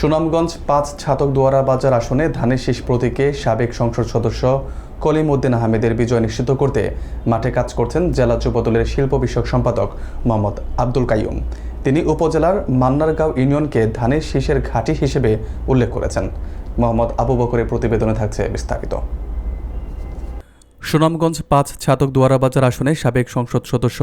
সুনামগঞ্জ ৫ ছাতকদুয়ারা বাজার আসনে ধানের শীষ প্রতীকে সাবেক সংসদ সদস্য কলিম উদ্দিন আহমেদের বিজয় নিশ্চিত করতে মাঠে কাজ করছেন জেলা যুবদলের শিল্প বিষয়ক সম্পাদক মোহাম্মদ আব্দুল কাইয়ুম। তিনি উপজেলার মান্নারগাঁও ইউনিয়নকে ধানের শীষের ঘাঁটি হিসেবে উল্লেখ করেছেন। মোহাম্মদ আবু বকরের প্রতিবেদনে থাকছে বিস্তারিত। সুনামগঞ্জ ৫ ছাতকদুয়ারা বাজার আসনে সাবেক সংসদ সদস্য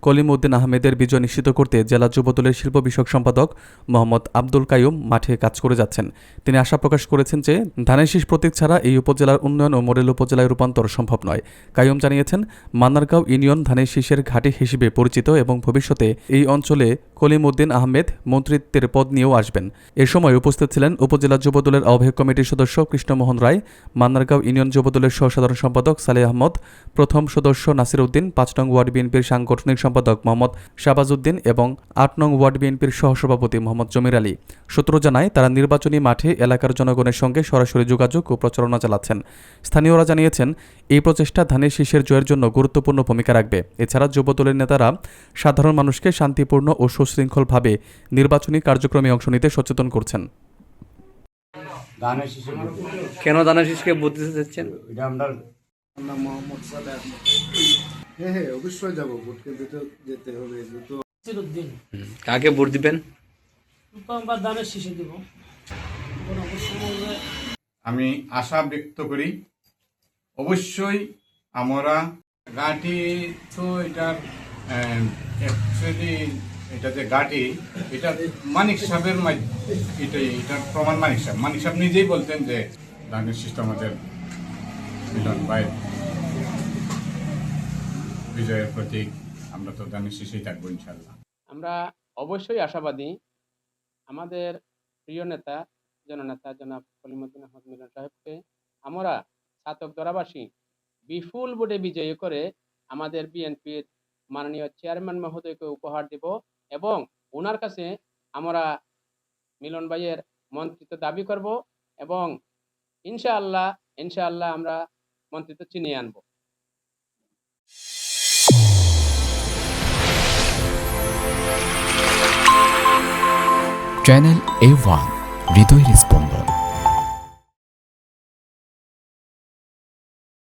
কলিম উদ্দিন আহমেদের বিজয় নিশ্চিত করতে জেলা যুবদলের শিল্প বিষয়ক সম্পাদক মোহাম্মদ আব্দুল কাইয়ুম মাঠে কাজ করে যাচ্ছেন। তিনি আশা প্রকাশ করেছেন যে ধানের শীষ প্রতীক ছাড়া এই উপজেলার উন্নয়ন ও মডেল উপজেলায় রূপান্তর সম্ভব নয়। কাইয়ুম জানিয়েছেন, মান্নারগাঁও ইউনিয়ন ধানের শীষের ঘাঁটি হিসেবে পরিচিত এবং ভবিষ্যতে এই অঞ্চলে কলিম উদ্দিন আহমেদ মন্ত্রিত্বের পদ নিয়েও আসবেন। এ সময় উপস্থিত ছিলেন উপজেলা যুবদলের আহ্বায়ক কমিটির সদস্য কৃষ্ণমোহন রায়, মান্নারগাঁও ইউনিয়ন যুবদলের সহসাধারণ সম্পাদক সালেহ আহমদ, প্রথম সদস্য নাসির উদ্দিন, ৫ নং ওয়ার্ড বিএনপির সাংগঠনিক সম্পাদক মোহাম্মদ শাহবাজ উদ্দিন এবং ৮ নং ওয়ার্ড বিএনপির সহসভাপতি মোহাম্মদ জমির আলী। সূত্র জানায়, তারা নির্বাচনী মাঠে এলাকার জনগণের সঙ্গে সরাসরি যোগাযোগ ও প্রচারণা চালাচ্ছেন। স্থানীয়রা জানিয়েছেন, এই প্রচেষ্টা ধানের শীষের জয়ের জন্য গুরুত্বপূর্ণ ভূমিকা রাখবে। এছাড়া যুবদলের নেতারা সাধারণ মানুষকে শান্তিপূর্ণ ও সুশৃঙ্খলভাবে নির্বাচনী কার্যক্রমে অংশ নিতে সচেতন করছেন। কেন ধানের শীষকে ভোট দিতে চাচ্ছেন? হ্যাঁ অবশ্যই যাবো, ভোট কেন্দ্রে যেতে হবে। কাকে ভোট দিবেন? আমি আশা ব্যক্ত করি, অবশ্যই আমরা ঘাঁটি তো এটার অ্যাকচুয়ালি এটা যে ঘাঁটি, এটা মানিক সাহেবের এটার প্রমাণ মানিক সাহেব নিজেই বলতেন যে ধানের শীষটা আমাদের মিলন ভাই বিজয়ের প্রতীক। আমরা তো ধানের শীষেই থাকবো ইনশাল্লাহ। আমরা অবশ্যই আশাবাদী, আমাদের প্রিয় নেতা জননেতা জনাব কলিম উদ্দিন আহমেদ মিলন সাহেবকে আমরা ছাতকদুয়ারাবাসী বিপুল ভোটে বিজয়ী করে আমাদের বিএনপির মাননীয় চেয়ারম্যান মহোদয়কে উপহার দেব এবং ওনার কাছে আমরা মিলন ভাইয়ের মন্ত্রিত্ব দাবি করব এবং ইনশাআল্লাহ আমরা মন্ত্রিত্ব ছিনিয়ে আনব। চ্যানেল A1 হৃদয়ের স্পন্দন।